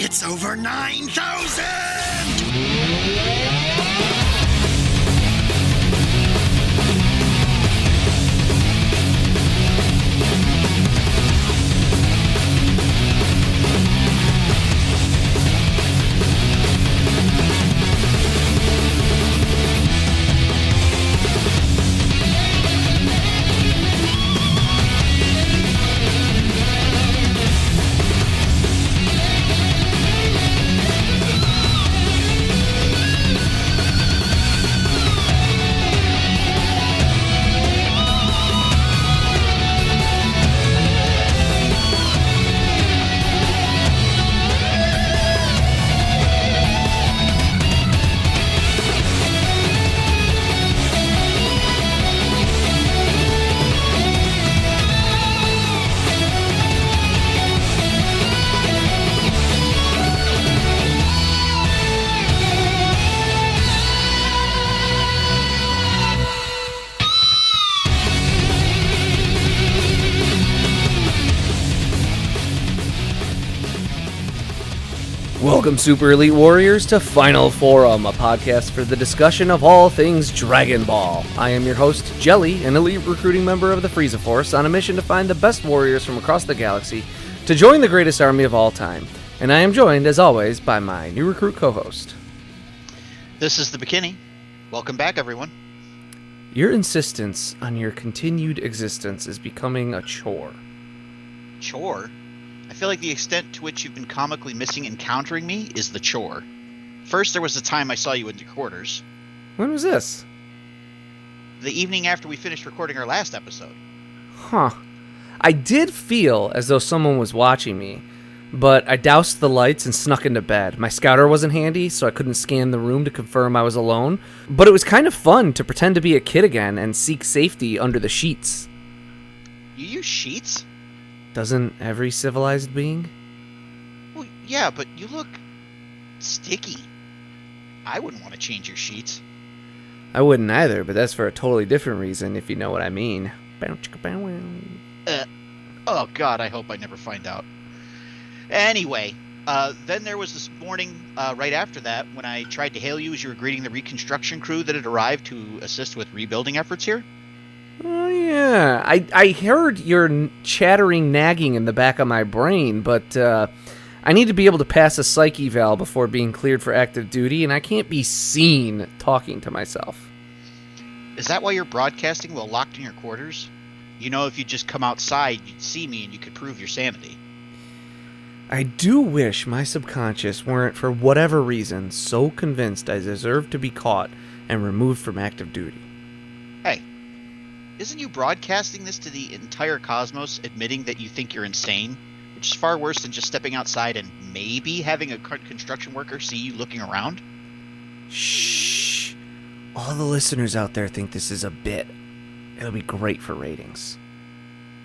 It's over 9,000! Welcome, Super Elite Warriors, to Final Forum, a podcast for the discussion of all things Dragon Ball. I am your host, Jelly, an elite recruiting member of the Frieza Force, on a mission to find the best warriors from across the galaxy to join the greatest army of all time. And I am joined, as always, by my new recruit co-host. This is the Bekinney. Welcome back, everyone. Your insistence on your continued existence is becoming a chore. Chore? I feel like the extent to which you've been comically missing encountering me is the chore. First, there was the time I saw you in your quarters. When was this? The evening after we finished recording our last episode. Huh. I did feel as though someone was watching me, but I doused the lights and snuck into bed. My scouter wasn't handy, so I couldn't scan the room to confirm I was alone, but it was kind of fun to pretend to be a kid again and seek safety under the sheets. You use sheets? Doesn't every civilized being? Well, yeah, but you look sticky. I wouldn't want to change your sheets. I wouldn't either, but that's for a totally different reason, if you know what I mean. Oh god, I hope I never find out. Anyway, then there was this morning, right after that, when I tried to hail you as you were greeting the reconstruction crew that had arrived to assist with rebuilding efforts here. Oh, yeah. I heard your chattering nagging in the back of my brain, but I need to be able to pass a psych eval before being cleared for active duty, and I can't be seen talking to myself. Is that why you're broadcasting while locked in your quarters? You know, if you'd just come outside, you'd see me and you could prove your sanity. I do wish my subconscious weren't, for whatever reason, so convinced I deserve to be caught and removed from active duty. Hey. Isn't you broadcasting this to the entire cosmos, admitting that you think you're insane? Which is far worse than just stepping outside and maybe having a construction worker see you looking around? Shh. All the listeners out there think this is a bit. It'll be great for ratings.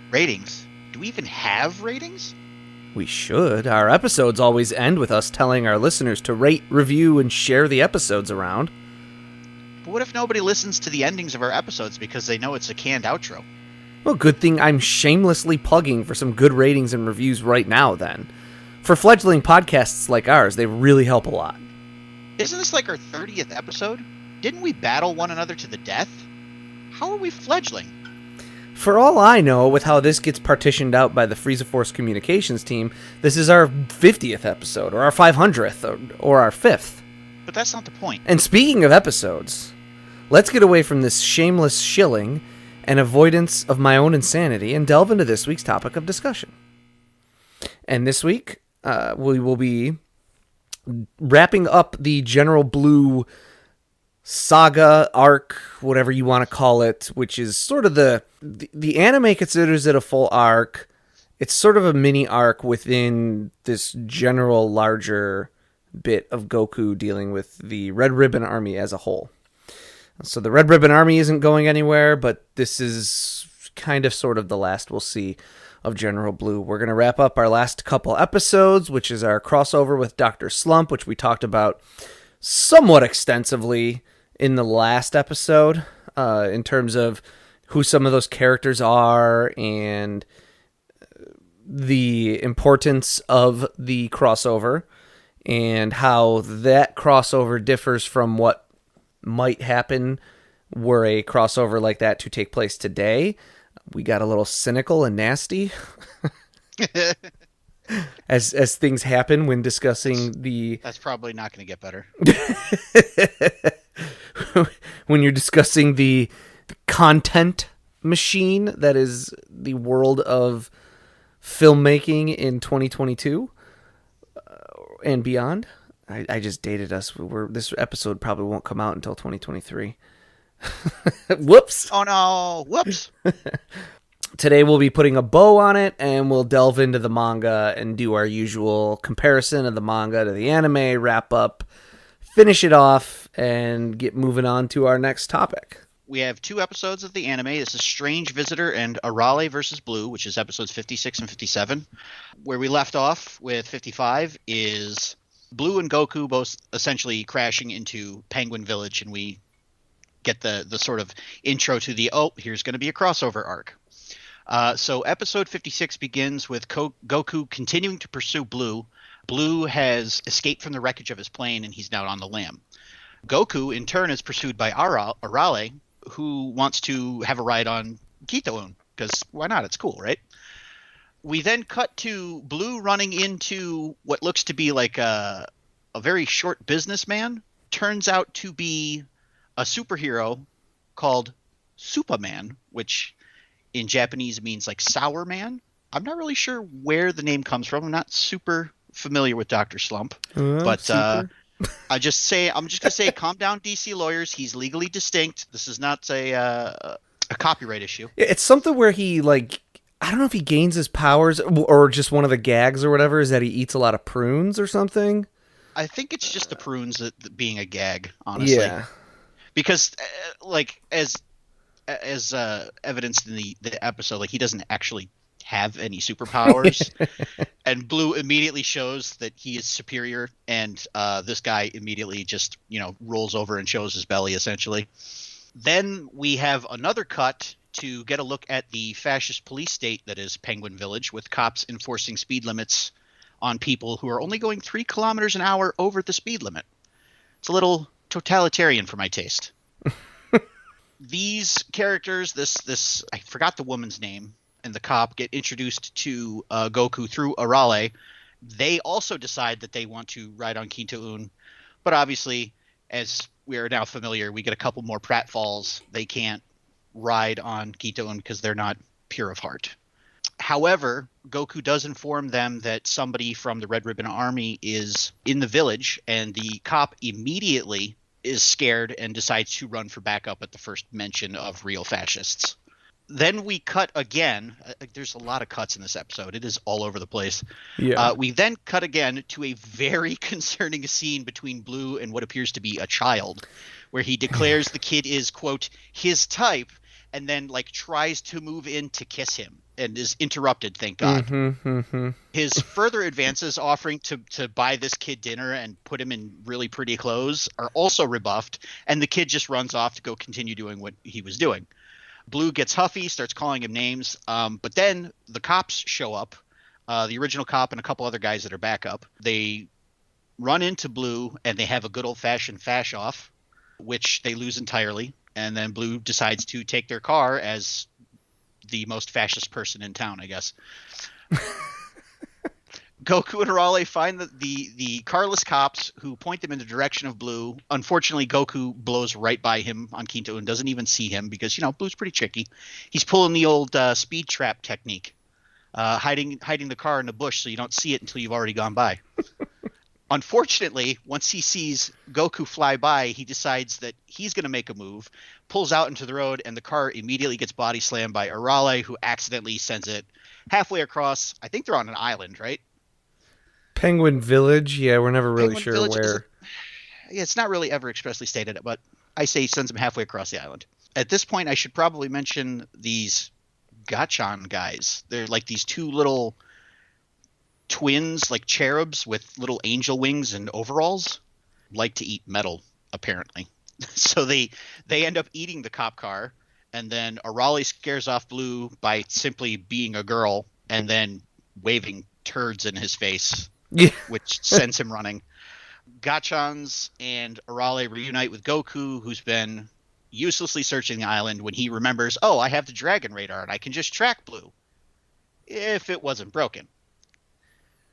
Ratings? Do we even have ratings? We should. Our episodes always end with us telling our listeners to rate, review, and share the episodes around. But what if nobody listens to the endings of our episodes because they know it's a canned outro? Well, good thing I'm shamelessly plugging for some good ratings and reviews right now, then. For fledgling podcasts like ours, they really help a lot. Isn't this like our 30th episode? Didn't we battle one another to the death? How are we fledgling? For all I know, with how this gets partitioned out by the Frieza Force communications team, this is our 50th episode, or our 500th, or our 5th. But that's not the point. And speaking of episodes, let's get away from this shameless shilling and avoidance of my own insanity and delve into this week's topic of discussion. And this week, we will be wrapping up the General Blue saga, arc, whatever you want to call it, which is sort of the anime considers it a full arc. It's sort of a mini arc within this general larger bit of Goku dealing with the Red Ribbon Army as a whole. So the Red Ribbon Army isn't going anywhere, but this is kind of sort of the last we'll see of General Blue. We're going to wrap up our last couple episodes, which is our crossover with Dr. Slump, which we talked about somewhat extensively in the last episode, in terms of who some of those characters are and the importance of the crossover. and how that crossover differs from what might happen were a crossover like that to take place today. We got a little cynical and nasty as things happen when discussing That's probably not going to get better. when you're discussing the content machine that is the world of filmmaking in 2022 and beyond. I just dated us. This episode probably won't come out until 2023. Whoops. Oh no! Whoops. Today we'll be putting a bow on it, and we'll delve into the manga and do our usual comparison of the manga to the anime, wrap up, finish it off, and get moving on to our next topic. We have 2 episodes of the anime. This is Strange Visitor and Arale versus Blue, which is episodes 56 and 57. Where we left off with 55 is Blue and Goku both essentially crashing into Penguin Village, and we get the sort of intro to the, here's going to be a crossover arc. So episode 56 begins with Goku continuing to pursue Blue. Blue has escaped from the wreckage of his plane, and he's now on the lam. Goku, in turn, is pursued by Arale, who wants to have a ride on Kinto-un, because why not? It's cool, right? We then cut to Blue running into what looks to be like a very short businessman. Turns out to be a superhero called Superman, which in Japanese means like sour man. I'm not really sure where the name comes from. I'm not super familiar with Dr. Slump, but I'm just gonna say, calm down, DC lawyers. He's legally distinct. This is not a copyright issue. It's something where he I don't know if he gains his powers or just one of the gags or whatever is that he eats a lot of prunes or something. I think it's just the prunes that being a gag, honestly. Yeah. Because as evidenced in the episode, like he doesn't actually have any superpowers, and Blue immediately shows that he is superior, and this guy immediately just rolls over and shows his belly essentially. Then we have another cut to get a look at the fascist police state that is Penguin Village, with cops enforcing speed limits on people who are only going 3 kilometers an hour over the speed limit. It's a little totalitarian for my taste. These characters, this I forgot the woman's name, and the cop get introduced to Goku through Arale. They also decide that they want to ride on Kinto-un, but obviously, as we are now familiar, we get a couple more pratfalls. They can't ride on Kinto-un because they're not pure of heart. However, Goku does inform them that somebody from the Red Ribbon Army is in the village, and the cop immediately is scared and decides to run for backup at the first mention of real fascists. Then we cut again. There's a lot of cuts in this episode. It is all over the place. Yeah. We then cut again to a very concerning scene between Blue and what appears to be a child, where he declares the kid is, quote, his type, and then tries to move in to kiss him and is interrupted, thank God. His further advances offering to buy this kid dinner and put him in really pretty clothes are also rebuffed, and the kid just runs off to go continue doing what he was doing. Blue gets huffy, starts calling him names, but then the cops show up, the original cop and a couple other guys that are backup. They run into Blue, and they have a good old-fashioned fash-off, which they lose entirely, and then Blue decides to take their car as the most fascist person in town, I guess. Goku and Arale find the carless cops, who point them in the direction of Blue. Unfortunately, Goku blows right by him on Kinto and doesn't even see him because, Blue's pretty tricky. He's pulling the old speed trap technique, hiding the car in the bush so you don't see it until you've already gone by. Unfortunately, once he sees Goku fly by, he decides that he's going to make a move, pulls out into the road, and the car immediately gets body slammed by Arale, who accidentally sends it halfway across. I think they're on an island, right? Penguin Village? Yeah, we're never really Penguin sure Village where. It's not really ever expressly stated, but I say he sends him halfway across the island. At this point, I should probably mention these Gachan guys. They're like these 2 little twins, like cherubs with little angel wings and overalls, like to eat metal, apparently. So they end up eating the cop car, and then Arale scares off Blue by simply being a girl and then waving turds in his face. Yeah. which sends him running. Gachans and Arale reunite with Goku, who's been uselessly searching the island when he remembers, oh, I have the dragon radar and I can just track Blue if it wasn't broken.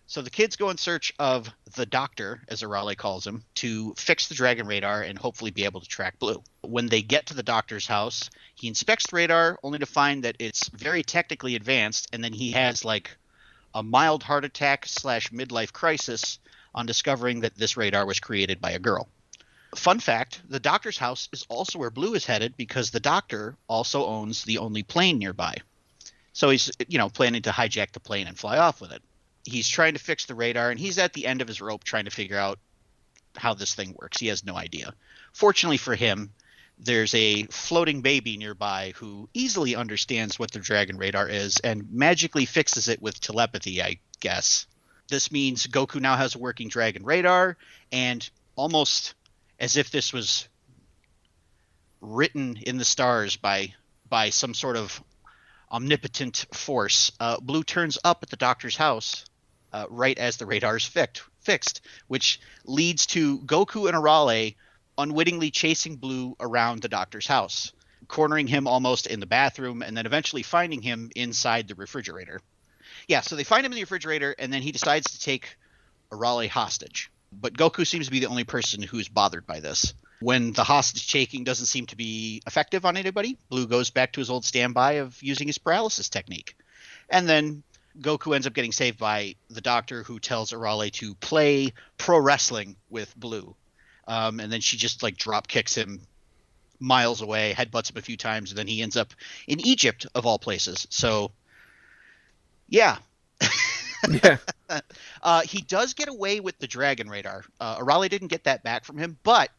So the kids go in search of the doctor, as Arale calls him, to fix the dragon radar and hopefully be able to track Blue. When they get to the doctor's house, he inspects the radar only to find that it's very technically advanced, and then he has like a mild heart attack / midlife crisis on discovering that this radar was created by a girl. Fun fact, the doctor's house is also where Blue is headed because the doctor also owns the only plane nearby. So he's, planning to hijack the plane and fly off with it. He's trying to fix the radar, and he's at the end of his rope trying to figure out how this thing works. He has no idea. Fortunately for him, there's a floating baby nearby who easily understands what the dragon radar is and magically fixes it with telepathy, I guess. This means Goku now has a working dragon radar, and almost as if this was written in the stars by some sort of omnipotent force, Blue turns up at the doctor's house right as the radar is fixed, which leads to Goku and Arale unwittingly chasing Blue around the doctor's house, cornering him almost in the bathroom, and then eventually finding him inside the refrigerator. Yeah, so they find him in the refrigerator, and then he decides to take Arale hostage. But Goku seems to be the only person who's bothered by this. When the hostage taking doesn't seem to be effective on anybody, Blue goes back to his old standby of using his paralysis technique. And then Goku ends up getting saved by the doctor, who tells Arale to play pro wrestling with Blue. And then she just like drop kicks him miles away, headbutts him a few times, and then he ends up in Egypt of all places. So, yeah. Yeah. He does get away with the dragon radar. Arale didn't get that back from him, but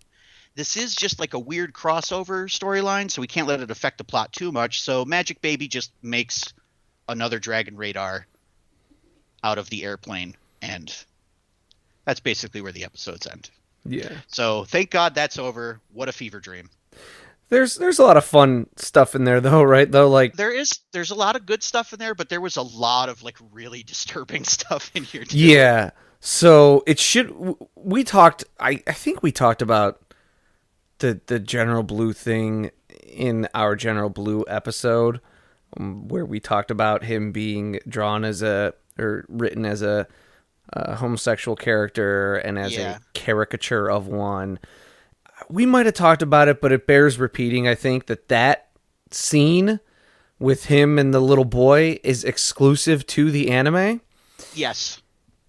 this is just like a weird crossover storyline, so we can't let it affect the plot too much. So Magic Baby just makes another dragon radar out of the airplane, and that's basically where the episodes end. Yeah. So thank God that's over. What a fever dream. There's a lot of fun stuff in there though, right? Though, like there's a lot of good stuff in there, but there was a lot of like really disturbing stuff in here too. Yeah. So we talked. I think we talked about the General Blue thing in our General Blue episode, where we talked about him being drawn as written as a homosexual character and as a caricature of one. We might have talked about it, but it bears repeating. I think that scene with him and the little boy is exclusive to the anime. Yes,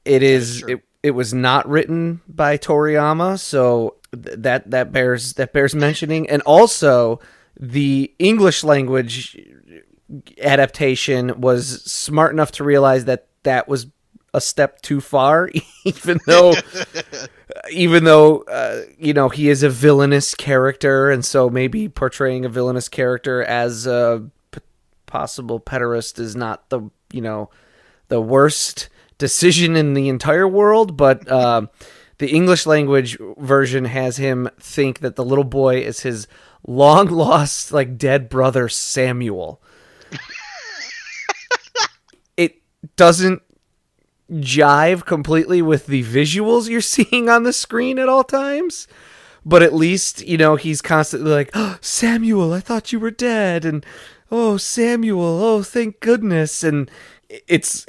it is. It was not written by Toriyama, so that bears mentioning. And also, the English language adaptation was smart enough to realize that was a step too far, even though he is a villainous character, and so maybe portraying a villainous character as a possible pederast is not the worst decision in the entire world. But the English language version has him think that the little boy is his long lost, like, dead brother Samuel. It doesn't jive completely with the visuals you're seeing on the screen at all times, but at least he's constantly like, oh, Samuel, I thought you were dead, and oh, Samuel, oh, thank goodness. And it's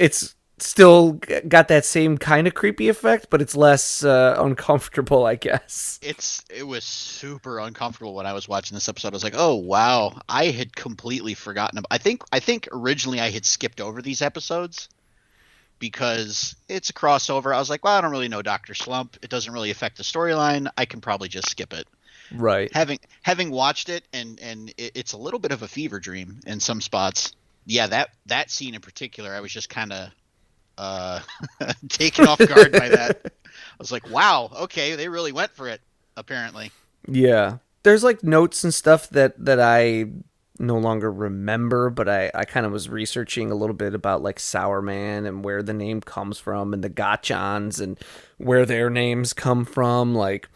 still got that same kind of creepy effect, but it's less uncomfortable, I guess. It was super uncomfortable when I was watching this episode. I was like, oh wow, I had completely forgotten about. I think originally I had skipped over these episodes because it's a crossover. I was like, well, I don't really know Dr. Slump. It doesn't really affect the storyline. I can probably just skip it. Right. Having watched it, and it's a little bit of a fever dream in some spots. Yeah, that scene in particular, I was just kind of taken off guard by that. I was like, wow, okay, they really went for it, apparently. Yeah. There's like notes and stuff that I no longer remember, but I kind of was researching a little bit about like Sour Man and where the name comes from, and the Gachans and where their names come from. Like,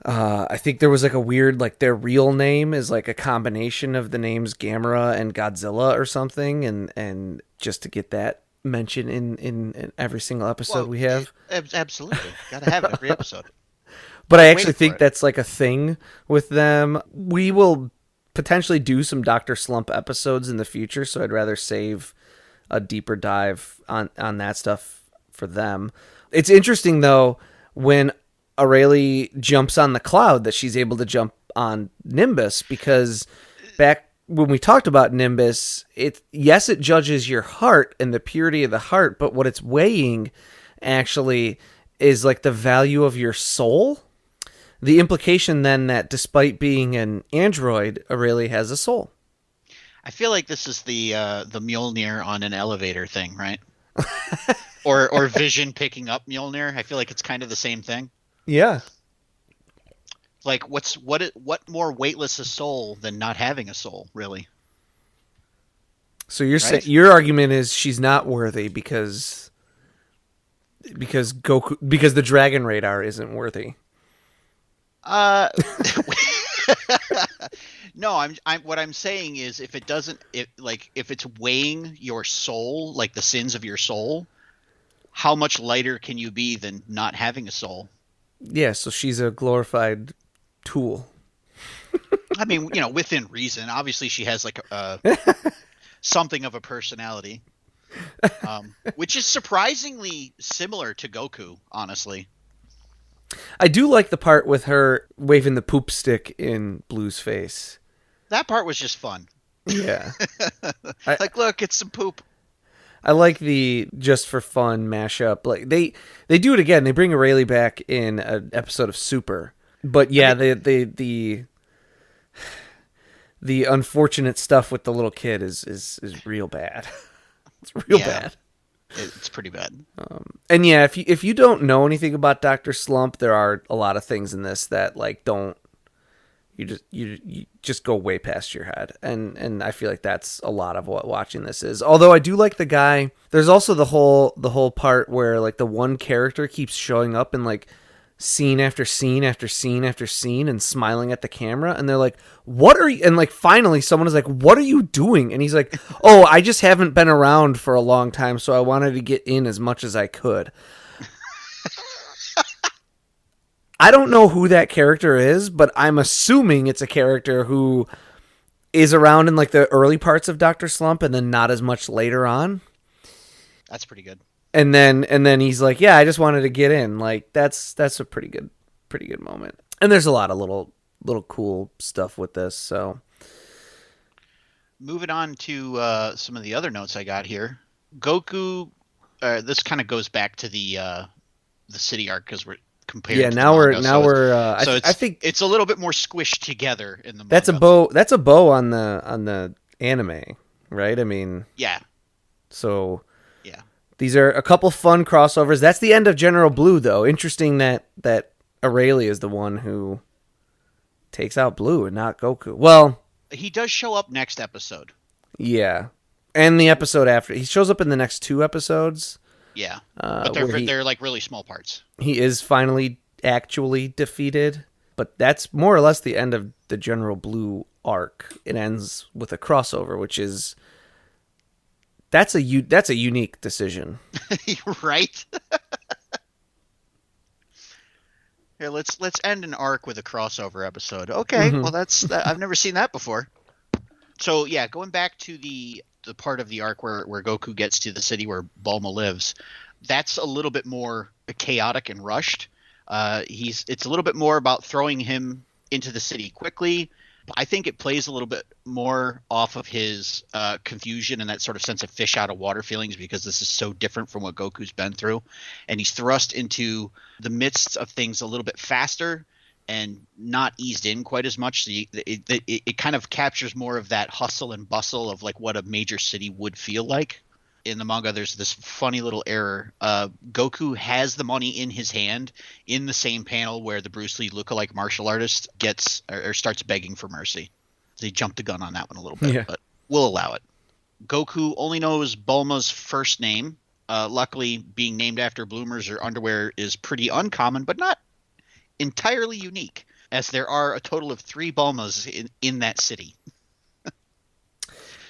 I think there was like a weird, like, their real name is like a combination of the names Gamera and Godzilla or something, and just to get that mention in every single episode we have. Absolutely. Gotta have it every episode. But I actually think that's like a thing with them. We will potentially do some Dr. Slump episodes in the future, so I'd rather save a deeper dive on that stuff for them. It's interesting, though, when Arale jumps on the cloud that she's able to jump on Nimbus, because back when we talked about Nimbus, it judges your heart and the purity of the heart, but what it's weighing actually is like the value of your soul. The implication then that despite being an android, Arale has a soul. I feel like this is the Mjolnir on an elevator thing, right? or Vision picking up Mjolnir. I feel like it's kind of the same thing. Yeah. Like what more weightless a soul than not having a soul, really? So you're saying your argument is she's not worthy because Goku, because the Dragon Radar isn't worthy. No, what I'm saying is if it's weighing your soul, like the sins of your soul, how much lighter can you be than not having a soul? Yeah, so she's a glorified tool. I mean, within reason. Obviously, she has like something of a personality, which is surprisingly similar to Goku, honestly. I do like the part with her waving the poop stick in Blue's face. That part was just fun. Yeah. Look, it's some poop. I like the just for fun mashup. Like they do it again. They bring Arale back in an episode of Super. But yeah, the unfortunate stuff with the little kid is real bad. It's real bad. It's pretty bad. And yeah, if you don't know anything about Dr. Slump, there are a lot of things in this that like you just go way past your head. And I feel like that's a lot of what watching this is. Although I do like the guy. There's also the whole part where like the one character keeps showing up in like scene after scene after scene after scene and smiling at the camera, and they're like, what are you, and like finally someone is like, what are you doing? And he's like, oh, I just haven't been around for a long time, so I wanted to get in as much as I could. I don't know who that character is, but I'm assuming it's a character who is around in like the early parts of Dr. Slump and then not as much later on. That's pretty good. And then he's like, yeah, I just wanted to get in. Like that's a pretty good moment. And there's a lot of little cool stuff with this. So moving on to some of the other notes I got here. Goku, this kind of goes back to the city arc because we're comparing. Yeah, I think it's a little bit more squished together in the manga. That's a bow on the anime, right? I mean, yeah. So yeah. These are a couple fun crossovers. That's the end of General Blue, though. Interesting that Arale is the one who takes out Blue and not Goku. Well, he does show up next episode. Yeah, and the episode after. He shows up in the next two episodes. Yeah, but they're like really small parts. He is finally actually defeated, but that's more or less the end of the General Blue arc. It ends with a crossover, which is... That's a unique decision. Right? Here, let's end an arc with a crossover episode. Okay, well that's I've never seen that before. So yeah, going back to the part of the arc where Goku gets to the city where Bulma lives, that's a little bit more chaotic and rushed. It's a little bit more about throwing him into the city quickly. I think it plays a little bit more off of his confusion and that sort of sense of fish out of water feelings, because this is so different from what Goku's been through. And he's thrust into the midst of things a little bit faster and not eased in quite as much. So it kind of captures more of that hustle and bustle of like what a major city would feel like. In the manga, there's this funny little error. Goku has the money in his hand in the same panel where the Bruce Lee lookalike martial artist gets or starts begging for mercy. They jumped the gun on that one a little bit, but we'll allow it. Goku only knows Bulma's first name. Luckily, being named after bloomers or underwear is pretty uncommon, but not entirely unique, as there are a total of 3 Bulmas in that city.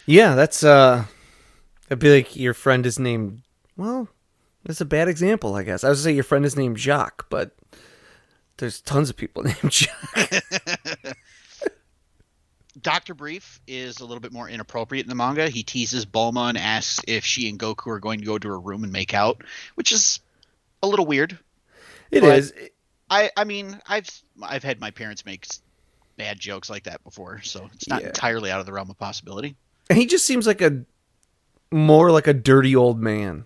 Yeah, that's... It'd be like your friend is named Well, that's a bad example, I guess. I was going to say your friend is named Jacques, but there's tons of people named Jacques. Dr. Brief is a little bit more inappropriate in the manga. He teases Bulma and asks if she and Goku are going to go to her room and make out, which is a little weird. It is. I mean, I've had my parents make bad jokes like that before, so it's not entirely out of the realm of possibility. And he just seems like more like a dirty old man.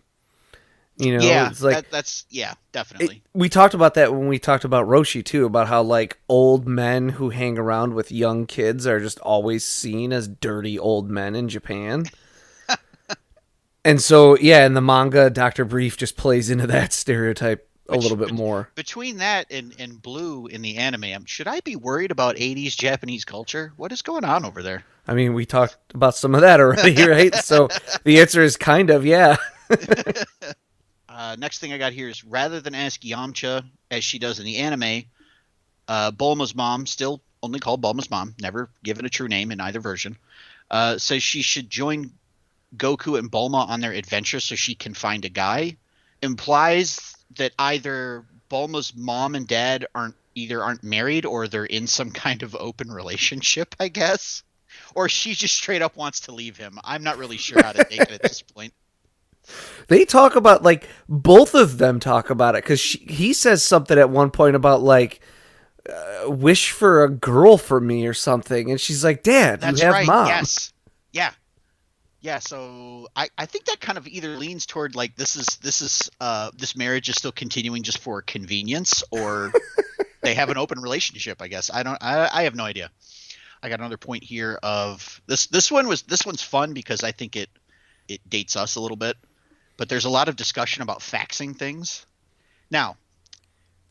You know, yeah, it's like that's definitely. We talked about that when we talked about Roshi too, about how like old men who hang around with young kids are just always seen as dirty old men in Japan. And so, yeah, in the manga, Dr. Brief just plays into that stereotype a little bit more. Between that and Blue in the anime, should I be worried about 80s Japanese culture? What is going on over there? I mean, we talked about some of that already, right? So the answer is kind of, yeah. Next thing I got here is rather than ask Yamcha, as she does in the anime, Bulma's mom, still only called Bulma's mom, never given a true name in either version, says she should join Goku and Bulma on their adventure so she can find a guy, implies that either Bulma's mom and dad aren't married or they're in some kind of open relationship, I guess. Or she just straight up wants to leave him. I'm not really sure how to take it at this point. They talk about, like, both of them talk about it, because he says something at one point about, like, wish for a girl for me or something. And she's like, Dad, That's you have right. mom. Yes. Yeah. Yeah, so I think that kind of either leans toward, like, this marriage is still continuing just for convenience, or they have an open relationship, I guess. I have no idea. I got another point here of this one's fun because I think it dates us a little bit. But there's a lot of discussion about faxing things. Now,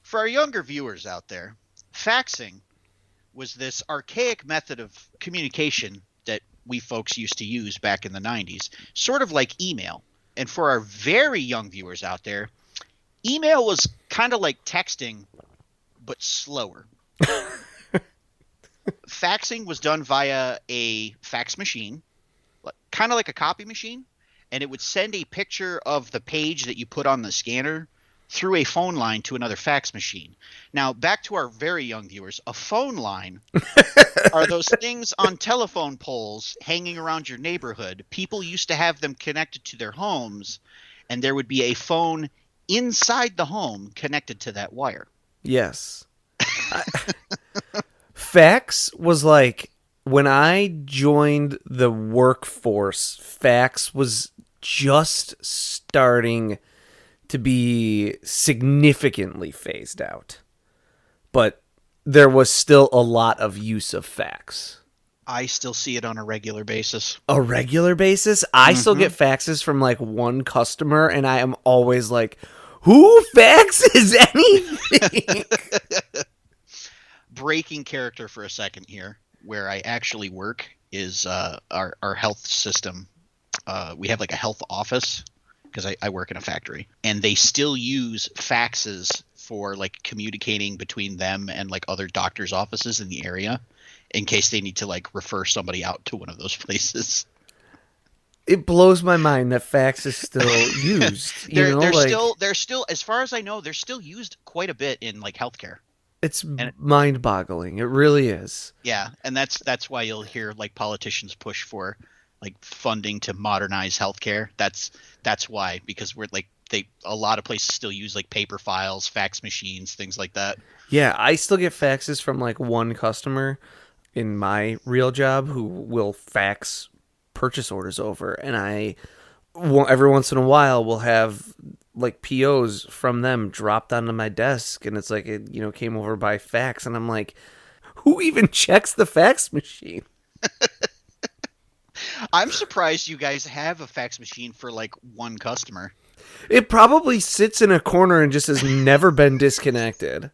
for our younger viewers out there, faxing was this archaic method of communication that we folks used to use back in the 90s, sort of like email. And for our very young viewers out there, email was kind of like texting, but slower. Faxing was done via a fax machine, kind of like a copy machine. And it would send a picture of the page that you put on the scanner through a phone line to another fax machine. Now, back to our very young viewers, a phone line are those things on telephone poles hanging around your neighborhood. People used to have them connected to their homes, and there would be a phone inside the home connected to that wire. Yes. Fax was like, when I joined the workforce, fax was just starting to be significantly phased out. But there was still a lot of use of fax. I still see it on a regular basis. A regular basis? I still get faxes from like one customer, and I am always like, who faxes anything? Breaking character for a second here. Where I actually work is our health system. We have like a health office because I work in a factory, and they still use faxes for like communicating between them and like other doctors' offices in the area in case they need to like refer somebody out to one of those places. It blows my mind that fax is still used. They're still, as far as I know, they're still used quite a bit in like healthcare. It's mind-boggling. It really is. Yeah, and that's why you'll hear like politicians push for like funding to modernize healthcare. That's why, because we're like a lot of places still use like paper files, fax machines, things like that. Yeah, I still get faxes from like one customer in my real job who will fax purchase orders over, and every once in a while will have like POs from them dropped onto my desk, and it's like it came over by fax, and I'm like, who even checks the fax machine? I'm surprised you guys have a fax machine for like one customer. It probably sits in a corner and just has never been disconnected.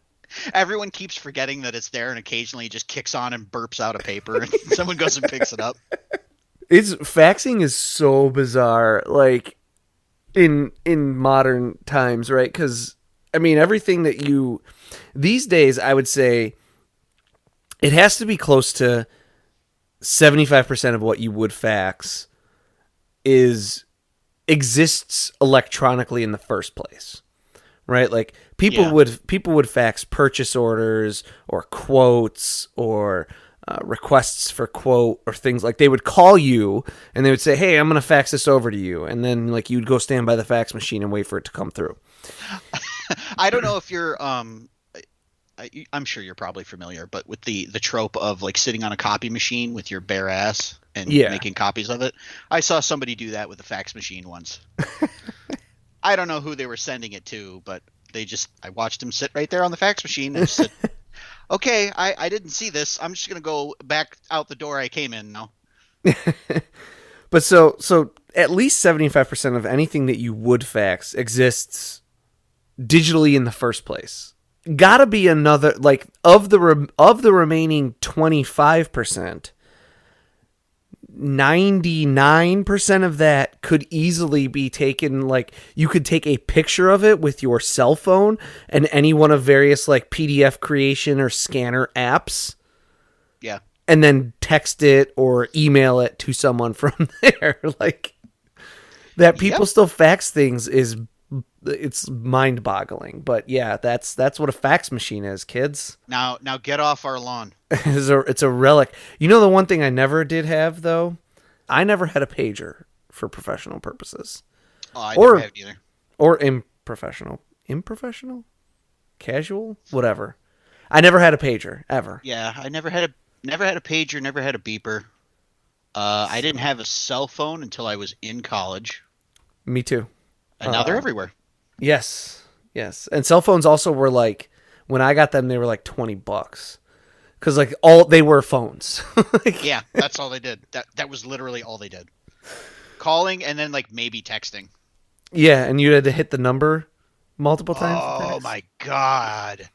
Everyone keeps forgetting that it's there, and occasionally it just kicks on and burps out a paper, and someone goes and picks it up. Faxing is so bizarre, like in modern times, right? Because I mean, everything that these days, I would say it has to be close to 75% of what you would fax is exists electronically in the first place, right? Like people would fax purchase orders or quotes or requests for quote or things like. They would call you and they would say, "Hey, I'm going to fax this over to you," and then like you'd go stand by the fax machine and wait for it to come through. I don't know if you're I'm sure you're probably familiar, but with the trope of like sitting on a copy machine with your bare ass and making copies of it. I saw somebody do that with a fax machine once. I don't know who they were sending it to, but I watched him sit right there on the fax machine and said, "Okay, I didn't see this. I'm just going to go back out the door I came in now." But so at least 75% of anything that you would fax exists digitally in the first place. Gotta be another, like, of the remaining 25%, 99% of that could easily be taken. Like, you could take a picture of it with your cell phone and any one of various like PDF creation or scanner apps. Yeah. And then text it or email it to someone from there. Like, that people still fax things it's mind-boggling. But yeah, that's what a fax machine is, kids. Now get off our lawn. It's a relic. You know the one thing I never did have, though? I never had a pager for professional purposes. Oh, I never had either. Or improfessional. Improfessional? Casual? Whatever. I never had a pager, ever. Yeah, I never had a pager, never had a beeper. I didn't have a cell phone until I was in college. Me too. And now they're everywhere. Yes. And cell phones also were like, when I got them, they were like $20. Because like they were phones. Yeah, that's all they did. That was literally all they did. Calling and then like maybe texting. Yeah, and you had to hit the number multiple times. Oh my God.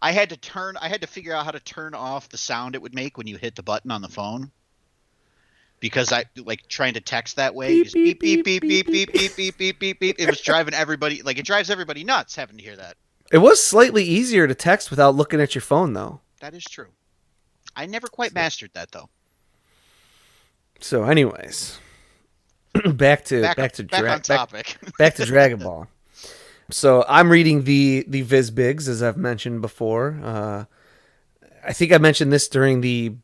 I had to figure out how to turn off the sound it would make when you hit the button on the phone. Because I like trying to text that way. Beep, beep, beep, beep, beep, beep, beep, beep, beep, beep. It was driving everybody, like it drives everybody nuts having to hear that. It was slightly easier to text without looking at your phone, though. That is true. I never quite mastered that, though. So, anyways, back on topic. Back to Dragon Ball. So I'm reading the Viz Bigs, as I've mentioned before. I think I mentioned this during the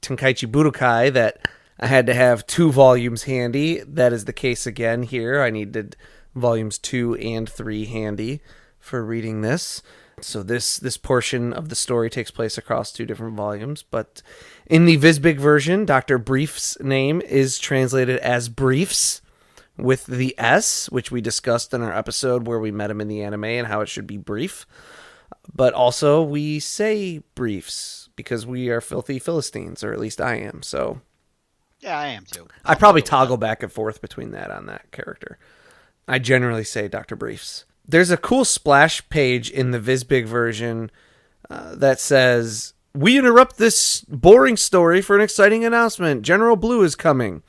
Tenkaichi Budokai that I had to have 2 volumes handy. That is the case again here. I needed volumes 2 and 3 handy for reading this. So this portion of the story takes place across 2 different volumes. But in the Vizbig version, Dr. Brief's name is translated as Briefs with the S, which we discussed in our episode where we met him in the anime and how it should be brief. But also we say briefs because we are filthy Philistines, or at least I am. So yeah, I am too. I probably toggle back and forth between that on that character. I generally say Dr. Briefs. There's a cool splash page in the Vizbig version that says, "We interrupt this boring story for an exciting announcement. General Blue is coming."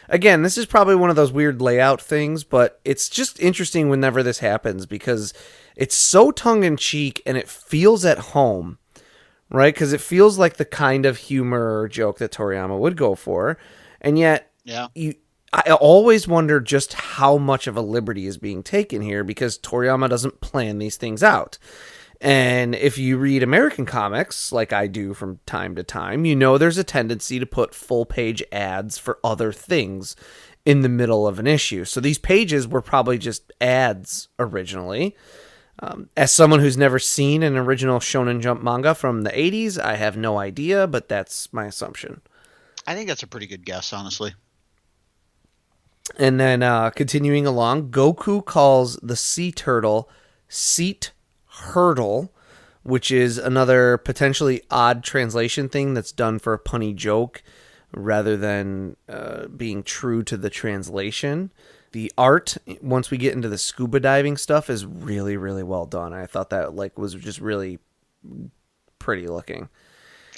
Again, this is probably one of those weird layout things, but it's just interesting whenever this happens because it's so tongue-in-cheek and it feels at home, right? Because it feels like the kind of humor or joke that Toriyama would go for. And yet, I always wonder just how much of a liberty is being taken here because Toriyama doesn't plan these things out. And if you read American comics, like I do from time to time, you know there's a tendency to put full-page ads for other things in the middle of an issue. So these pages were probably just ads originally. As someone who's never seen an original Shonen Jump manga from the 80s, I have no idea, but that's my assumption. I think that's a pretty good guess, honestly. And then continuing along, Goku calls the sea turtle Seat Hurdle, which is another potentially odd translation thing that's done for a punny joke rather than being true to the translation. The art, once we get into the scuba diving stuff, is really, really well done. I thought that was just really pretty looking.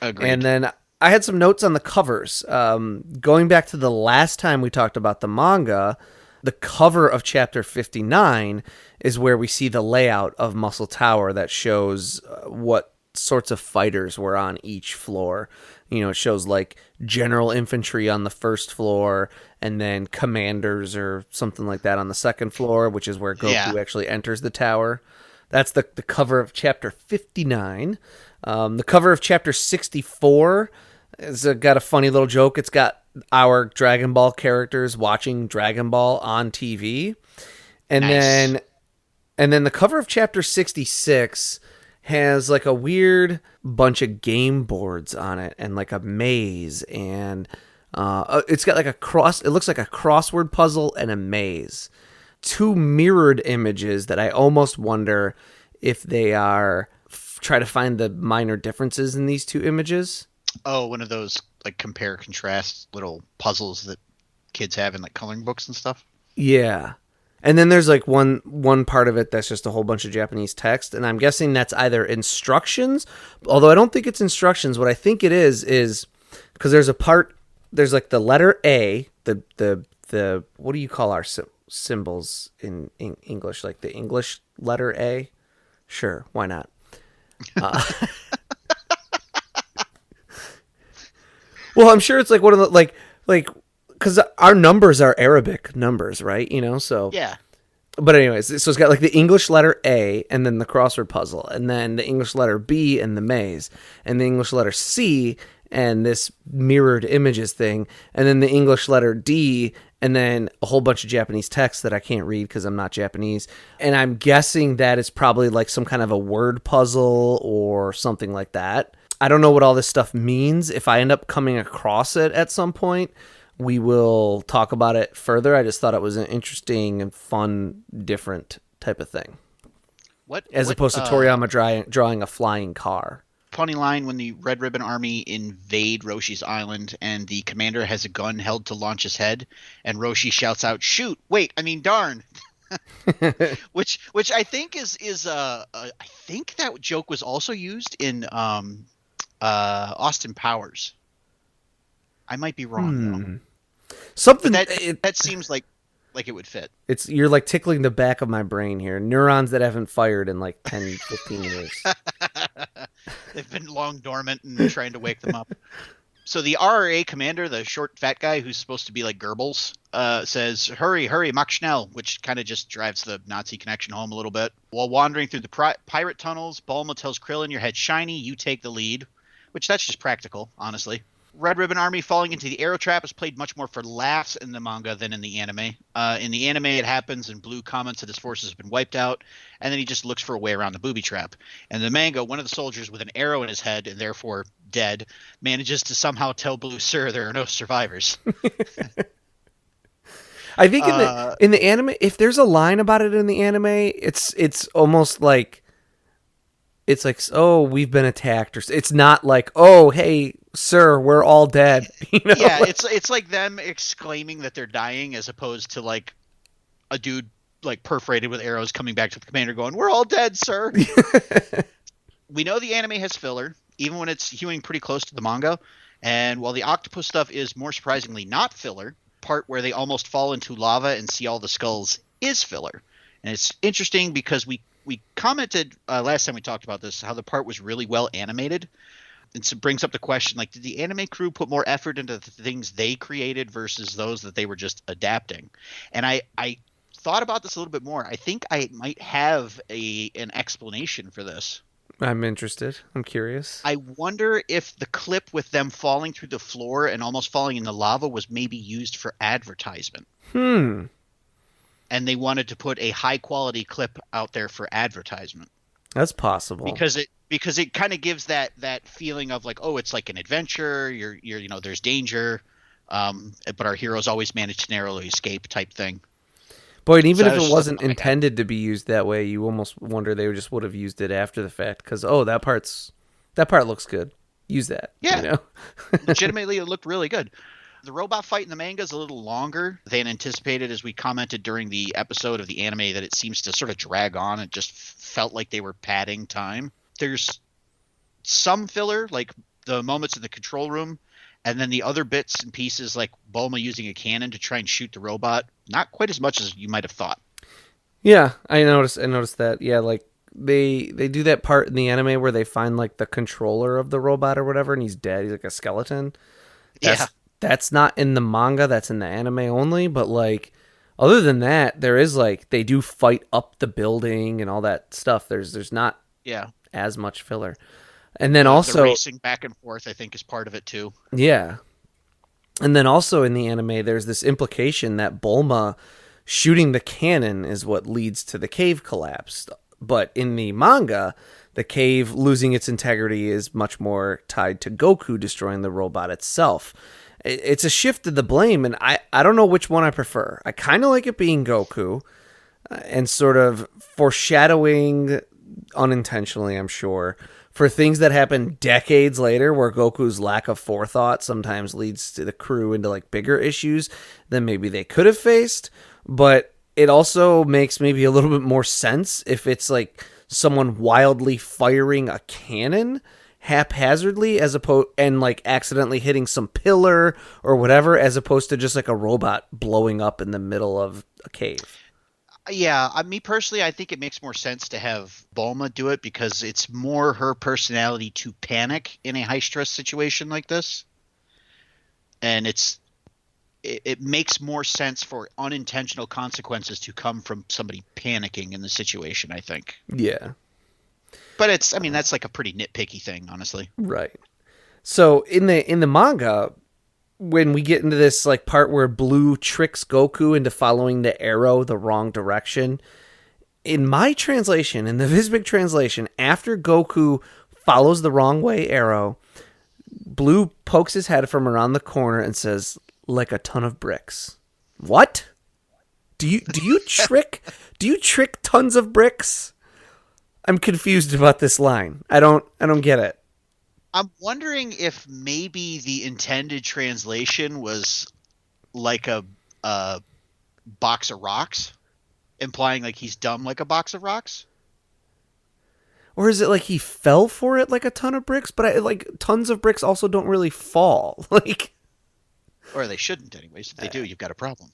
Agreed. And then I had some notes on the covers. Going back to the last time we talked about the manga, the cover of Chapter 59 is where we see the layout of Muscle Tower that shows what sorts of fighters were on each floor. You know, it shows like general infantry on the first floor, and then commanders or something like that on the second floor, which is where Goku actually enters the tower. That's the cover of chapter 59. The cover of chapter 64 has got a funny little joke. It's got our Dragon Ball characters watching Dragon Ball on TV. And Nice. then the cover of chapter 66 has like a weird bunch of game boards on it and like a maze, and it's got like it looks like a crossword puzzle and a maze. Two mirrored images that I almost wonder if they are try to find the minor differences in these two images. Oh, one of those like compare contrast little puzzles that kids have in like coloring books and stuff. Yeah. And then there's like one part of it that's just a whole bunch of Japanese text, and I'm guessing that's either instructions, although I don't think it's instructions. What I think it is because there's like the letter A, the what do you call our symbols in English? Like the English letter A? Sure, why not? Well, I'm sure it's like one of the like because our numbers are Arabic numbers, right? You know, so Yeah. But anyways, so it's got like the English letter A and then the crossword puzzle, and then the English letter B and the maze, and the English letter C and this mirrored images thing, and then the English letter D, and then a whole bunch of Japanese text that I can't read because I'm not Japanese. And I'm guessing that is probably like some kind of a word puzzle or something like that. I don't know what all this stuff means. If I end up coming across it at some point, we will talk about it further. I just thought it was an interesting and fun, different type of thing. As opposed to Toriyama drawing a flying car. Funny line when the Red Ribbon Army invade Roshi's island and the commander has a gun held to launch his head, and Roshi shouts out, "Shoot! Wait! I mean, darn!" which I think is I think that joke was also used in Austin Powers. I might be wrong though. Something But that seems like it would fit. You're like tickling the back of my brain here. Neurons that haven't fired in like 10, 15 years. They've been long dormant and trying to wake them up. So the RRA commander, the short fat guy who's supposed to be like Goebbels, says, hurry, mach schnell, which kind of just drives the Nazi connection home a little bit. While wandering through the pirate tunnels, Bulma tells Krillin, your head's shiny, you take the lead, which that's just practical, honestly. Red Ribbon Army falling into the arrow trap is played much more for laughs in the manga than in the anime. In the anime, it happens and Blue comments that his forces have been wiped out, and then he just looks for a way around the booby trap. In the manga, one of the soldiers with an arrow in his head, and therefore dead, manages to somehow tell Blue, sir, there are no survivors. I think in the anime, if there's a line about it in the anime, it's almost like it's like, oh, we've been attacked, or it's not like, oh, hey, sir, we're all dead. You know? Yeah, it's like them exclaiming that they're dying, as opposed to like a dude like perforated with arrows coming back to the commander going, we're all dead, sir. We know the anime has filler, even when it's hewing pretty close to the manga. And while the octopus stuff is more surprisingly not filler, part where they almost fall into lava and see all the skulls is filler. And it's interesting because we commented last time we talked about this, how the part was really well animated. And so it brings up the question, like, did the anime crew put more effort into the things they created versus those that they were just adapting? And I thought about this a little bit more. I think I might have an explanation for this. I'm interested. I'm curious. I wonder if the clip with them falling through the floor and almost falling in the lava was maybe used for advertisement. And they wanted to put a high quality clip out there for advertisement. That's possible. Because it kind of gives that feeling of like, oh, it's like an adventure. You're there's danger, but our heroes always manage to narrowly escape type thing. Boy, and even if it wasn't intended to be used that way, you almost wonder they just would have used it after the fact because, oh, that part looks good. Use that. Yeah. You know? Legitimately, it looked really good. The robot fight in the manga is a little longer than anticipated, as we commented during the episode of the anime, that it seems to sort of drag on. It just felt like they were padding time. There's some filler, like the moments in the control room, and then the other bits and pieces, like Bulma using a cannon to try and shoot the robot, not quite as much as you might have thought. Yeah, I noticed that. Yeah, like they do that part in the anime where they find like the controller of the robot or whatever, and he's dead. He's like a skeleton. That's not in the manga. That's in the anime only. But like, other than that, there is like they do fight up the building and all that stuff. There's not as much filler. And then also the racing back and forth, I think, is part of it too. Yeah. And then also in the anime, there's this implication that Bulma shooting the cannon is what leads to the cave collapse. But in the manga, the cave losing its integrity is much more tied to Goku destroying the robot itself. It's a shift of the blame, and I don't know which one I prefer. I kind of like it being Goku and sort of foreshadowing, unintentionally, I'm sure, for things that happen decades later, where Goku's lack of forethought sometimes leads to the crew into like bigger issues than maybe they could have faced. But it also makes maybe a little bit more sense if it's like someone wildly firing a cannon haphazardly as opposed and like accidentally hitting some pillar or whatever, as opposed to just like a robot blowing up in the middle of a cave. Yeah, me personally, I think it makes more sense to have Bulma do it because it's more her personality to panic in a high-stress situation like this. And it makes more sense for unintentional consequences to come from somebody panicking in the situation, I think. Yeah. But that's like a pretty nitpicky thing, honestly. Right. So in the manga, when we get into this like part where Blue tricks Goku into following the arrow the wrong direction, in my translation, in the Visbig translation, after Goku follows the wrong way arrow, Blue pokes his head from around the corner and says, "Like a ton of bricks." What? Do you trick tons of bricks? I'm confused about this line. I don't get it. I'm wondering if maybe the intended translation was like a box of rocks, implying like he's dumb like a box of rocks. Or is it like he fell for it like a ton of bricks? But like tons of bricks also don't really fall. Like, or they shouldn't anyways. If they do, you've got a problem.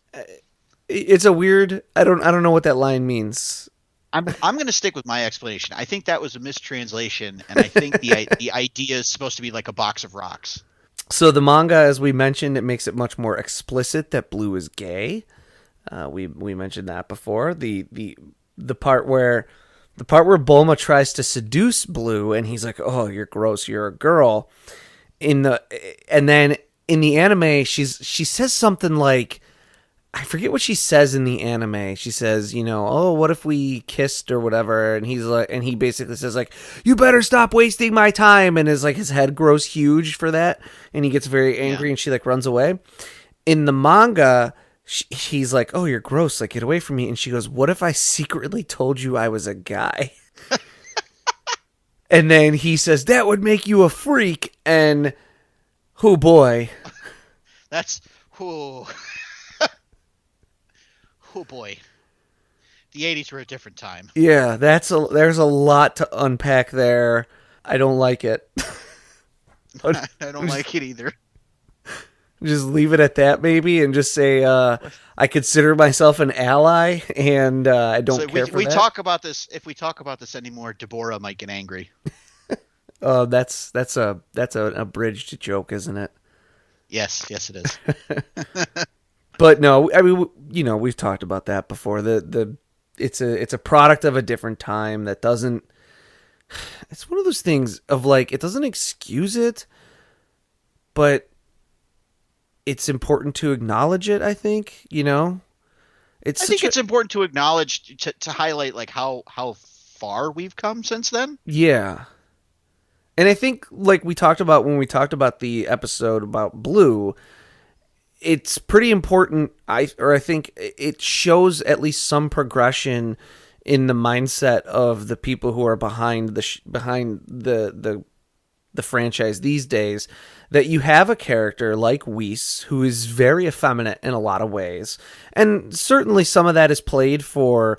It's a weird. I don't know what that line means. I'm going to stick with my explanation. I think that was a mistranslation, and I think the idea is supposed to be like a box of rocks. So the manga, as we mentioned, it makes it much more explicit that Blue is gay. We mentioned that before. The part where Bulma tries to seduce Blue, and he's like, "Oh, you're gross. You're a girl." And then in the anime, she says something like, I forget what she says in the anime. She says, "Oh, what if we kissed or whatever?" And he basically says like, "You better stop wasting my time." And his head grows huge for that, and he gets very angry, and she like runs away. In the manga, he's like, "Oh, you're gross. Like, get away from me." And she goes, "What if I secretly told you I was a guy?" And then he says, "That would make you a freak." And oh boy, that's who. Oh boy, the 80s were a different time. Yeah, there's a lot to unpack there. I don't like it. I don't like it either. Just leave it at that, maybe, and just say I consider myself an ally, and I don't care for that. If we talk about this anymore, Deborah might get angry. That's a abridged joke, isn't it? Yes, it is. But no, I mean, we've talked about that before. It's a product of a different time that doesn't. It's one of those things of like, it doesn't excuse it, but it's important to acknowledge it. I think it's important to acknowledge to highlight like how far we've come since then. Yeah, and I think like we talked about when we talked about the episode about Blue. It's pretty important, I think it shows at least some progression in the mindset of the people who are behind the franchise these days, that you have a character like Whis who is very effeminate in a lot of ways. And certainly some of that is played for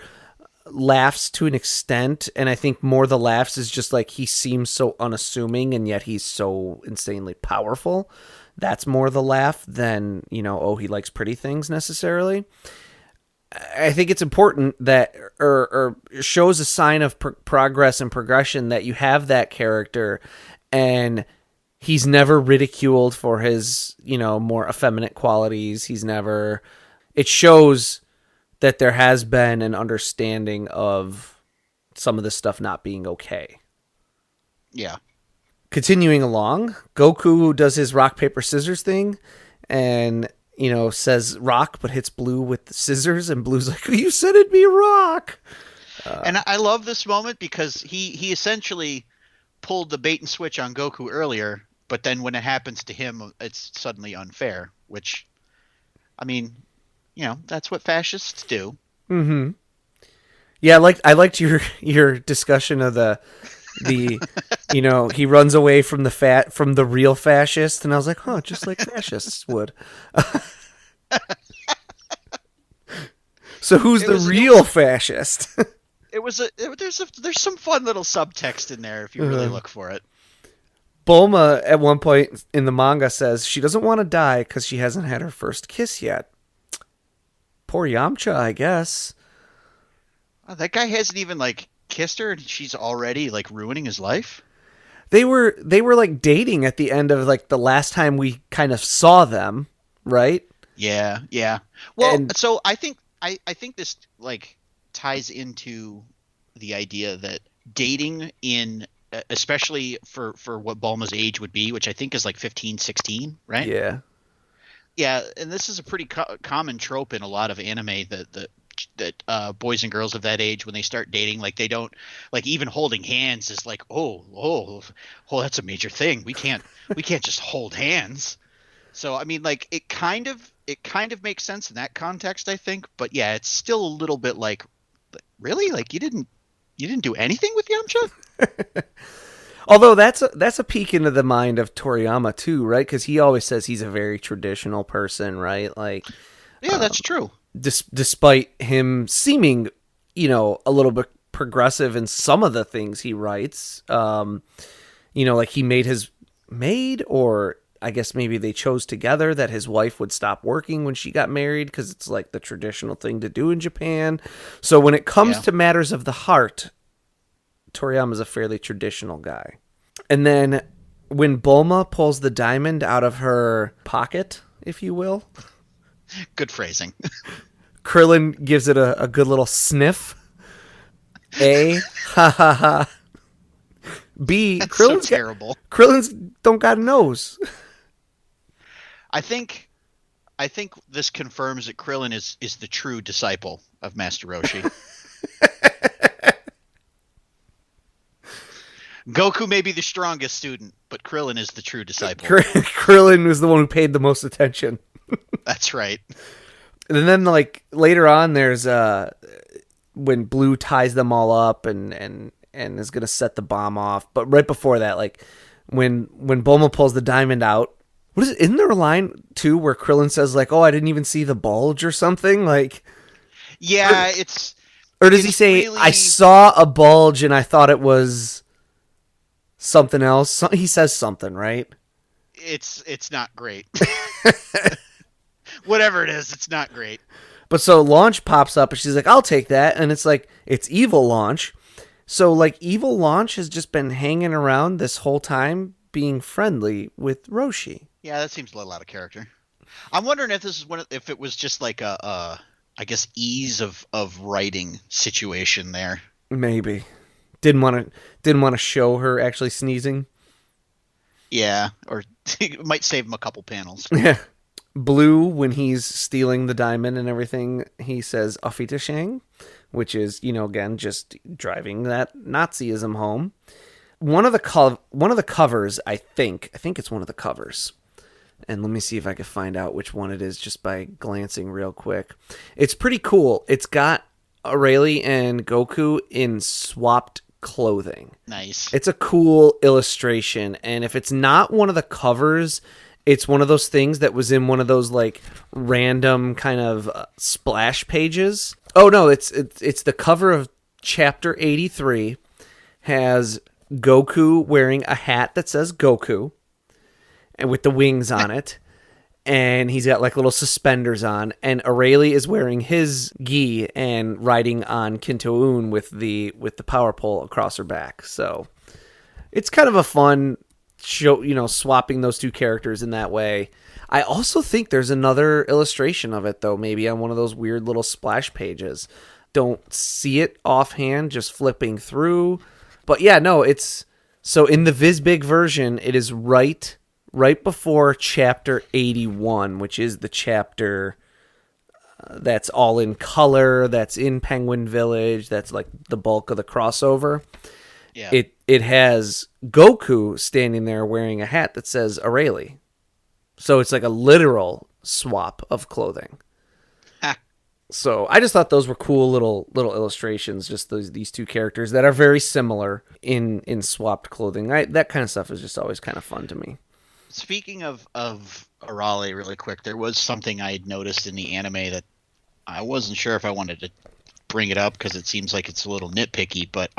laughs to an extent, and I think more the laughs is just like he seems so unassuming and yet he's so insanely powerful. That's more the laugh than, he likes pretty things necessarily. I think it's important that, or shows a sign of progress and progression that you have that character, and he's never ridiculed for his, more effeminate qualities. It shows that there has been an understanding of some of this stuff not being okay. Yeah. Continuing along, Goku does his rock, paper, scissors thing, and, says rock, but hits Blue with the scissors, and Blue's like, you said it'd be rock. And I love this moment because he essentially pulled the bait and switch on Goku earlier, but then when it happens to him, it's suddenly unfair, which, I mean, that's what fascists do. Mm-hmm. Yeah, I liked your discussion of the he runs away from the real fascist, and I was like, just like fascists would. So who's the real fascist? There's some fun little subtext in there if you really look for it. Bulma at one point in the manga says she doesn't want to die because she hasn't had her first kiss yet. Poor Yamcha, I guess. Oh, that guy hasn't even kissed her, and she's already ruining his life. They were dating at the end of the last time we kind of saw them, right? Yeah. Well, so I think this ties into the idea that dating in, especially for what Bulma's age would be, which I think is 15, 16, right? Yeah. Yeah, and this is a pretty common trope in a lot of anime that boys and girls of that age, when they start dating, they don't even holding hands is oh, that's a major thing. We can't just hold hands. So I mean, it kind of makes sense in that context, I think. But yeah, it's still a little bit really, you didn't do anything with Yamcha. Although that's a peek into the mind of Toriyama too, right? Because he always says he's a very traditional person, right? Yeah, that's true. Despite him seeming, a little bit progressive in some of the things he writes, he made his maid, or I guess maybe they chose together that his wife would stop working when she got married because it's the traditional thing to do in Japan. So when it comes to matters of the heart, Toriyama's a fairly traditional guy. And then when Bulma pulls the diamond out of her pocket, if you will. Good phrasing. Krillin gives it a good little sniff. A, ha ha ha. B, That's Krillin's so terrible. Krillin's don't got a nose. I think this confirms that Krillin is the true disciple of Master Roshi. Goku may be the strongest student, but Krillin is the true disciple. Krillin was the one who paid the most attention. That's right. And then later on, there's when Blue ties them all up and is gonna set the bomb off. But right before that, when Bulma pulls the diamond out, what is it? Isn't there a line too where Krillin says "Oh, I didn't even see the bulge" or something Yeah, or does he say really... I saw a bulge and I thought it was something else? He says something, right? It's not great. Whatever it is, it's not great. But so Launch pops up and she's like, I'll take that. And it's it's Evil Launch. So Evil Launch has just been hanging around this whole time being friendly with Roshi. Yeah, that seems a little out of character. I'm wondering if this is if it was just a I guess ease of writing situation there. Maybe. Didn't want to show her actually sneezing. Yeah, or it might save him a couple panels. Yeah. Blue, when he's stealing the diamond and everything, he says "Afitashang," which is, again, just driving that Nazism home. One of the covers, I think it's one of the covers. And let me see if I can find out which one it is just by glancing real quick. It's pretty cool. It's got Arale and Goku in swapped clothing. Nice. It's a cool illustration, and if it's not one of the covers, it's one of those things that was in one of those random kind of splash pages. Oh no, it's the cover of chapter 83. Has Goku wearing a hat that says Goku and with the wings on it. and he's got like little suspenders on, and Arale is wearing his gi and riding on Kinto-un with the power pole across her back. So it's kind of a fun show, swapping those two characters in that way. I also think there's another illustration of it, though, maybe on one of those weird little splash pages. Don't see it offhand, just flipping through. But yeah, no, it's... So in the VisBig version, it is right before Chapter 81, which is the chapter that's all in color, that's in Penguin Village, that's like the bulk of the crossover. Yeah. It has Goku standing there wearing a hat that says Arale. So it's like a literal swap of clothing. So I just thought those were cool little illustrations, just these two characters that are very similar in swapped clothing. That kind of stuff is just always kind of fun to me. Speaking of Arale, really quick, there was something I had noticed in the anime that I wasn't sure if I wanted to bring it up because it seems like it's a little nitpicky, but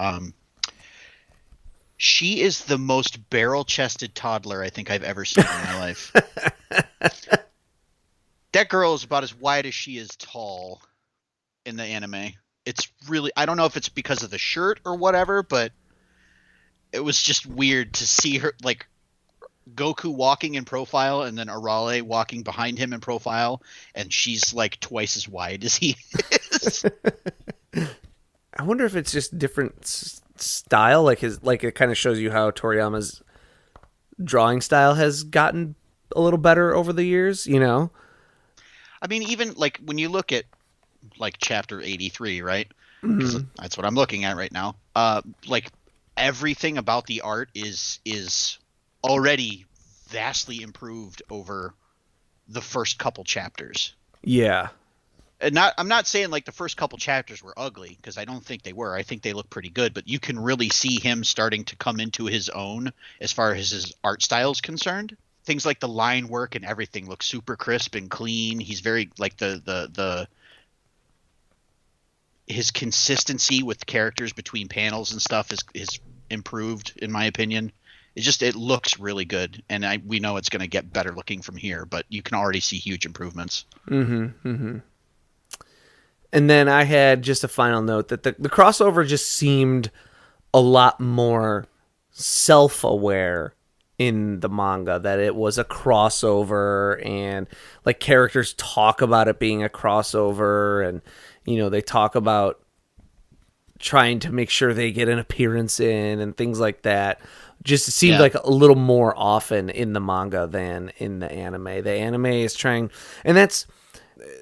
she is the most barrel-chested toddler I think I've ever seen in my life. That girl is about as wide as she is tall in the anime. It's really... I don't know if it's because of the shirt or whatever, but it was just weird to see her, like, Goku walking in profile and then Arale walking behind him in profile, and she's, like, twice as wide as he is. I wonder if it's just different style, like it kind of shows you how Toriyama's drawing style has gotten a little better over the years, I mean, even like when you look at like chapter 83, right? Mm-hmm. That's what I'm looking at right now. Like everything about the art is already vastly improved over the first couple chapters. Yeah. And I'm not saying like the first couple chapters were ugly, because I don't think they were. I think they look pretty good, but you can really see him starting to come into his own as far as his art style is concerned. Things like the line work and everything look super crisp and clean. He's very like his consistency with characters between panels and stuff is improved, in my opinion. It looks really good, and we know it's going to get better looking from here, but you can already see huge improvements. Mm-hmm. Mm-hmm. And then I had just a final note that the crossover just seemed a lot more self-aware in the manga, that it was a crossover, and like characters talk about it being a crossover, and they talk about trying to make sure they get an appearance in and things like that. Just seemed like a little more often in the manga than in the anime. The anime is trying, and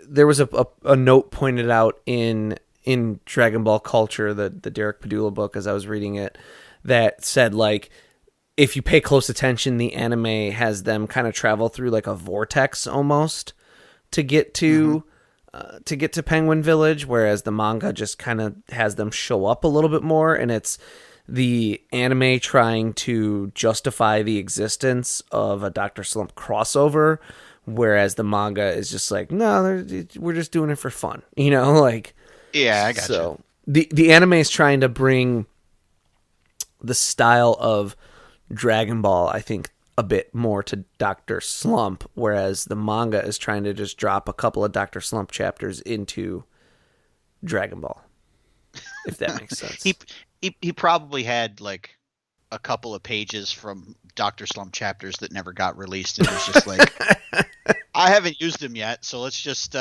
there was a note pointed out in Dragon Ball Culture, the Derek Padula book, as I was reading it, that said, like, if you pay close attention, the anime has them kind of travel through like a vortex almost to get to Penguin Village, whereas the manga just kind of has them show up a little bit more, and it's the anime trying to justify the existence of a Dr. Slump crossover, whereas the manga is just like, no, we're just doing it for fun, like. Yeah, I got you. So the anime is trying to bring the style of Dragon Ball, I think, a bit more to Dr. Slump, whereas the manga is trying to just drop a couple of Dr. Slump chapters into Dragon Ball, if that makes sense. He probably had like a couple of pages from Dr. Slump chapters that never got released, and it was just like, I haven't used them yet, so let's just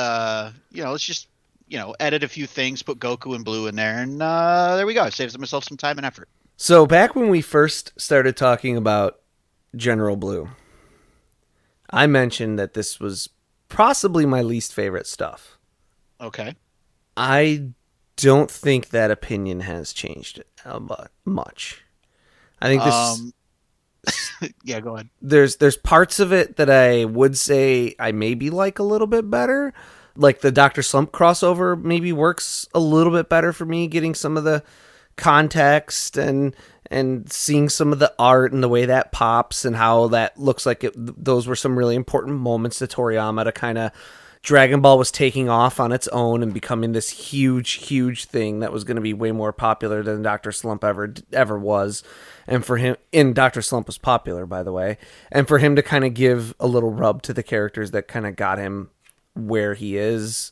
edit a few things, put Goku and Blue in there, and there we go. It saves myself some time and effort. So back when we first started talking about General Blue, I mentioned that this was possibly my least favorite stuff. Okay. I don't think that opinion has changed much. I think this... Yeah, go ahead. There's parts of it that I would say I maybe like a little bit better. Like the Dr. Slump crossover maybe works a little bit better for me, getting some of the context and seeing some of the art and the way that pops and how that looks like those were some really important moments to Toriyama to kind of Dragon Ball was taking off on its own and becoming this huge thing that was going to be way more popular than Dr. Slump ever was. And for him, and Dr. Slump was popular, by the way, and for him to kind of give a little rub to the characters that kind of got him where he is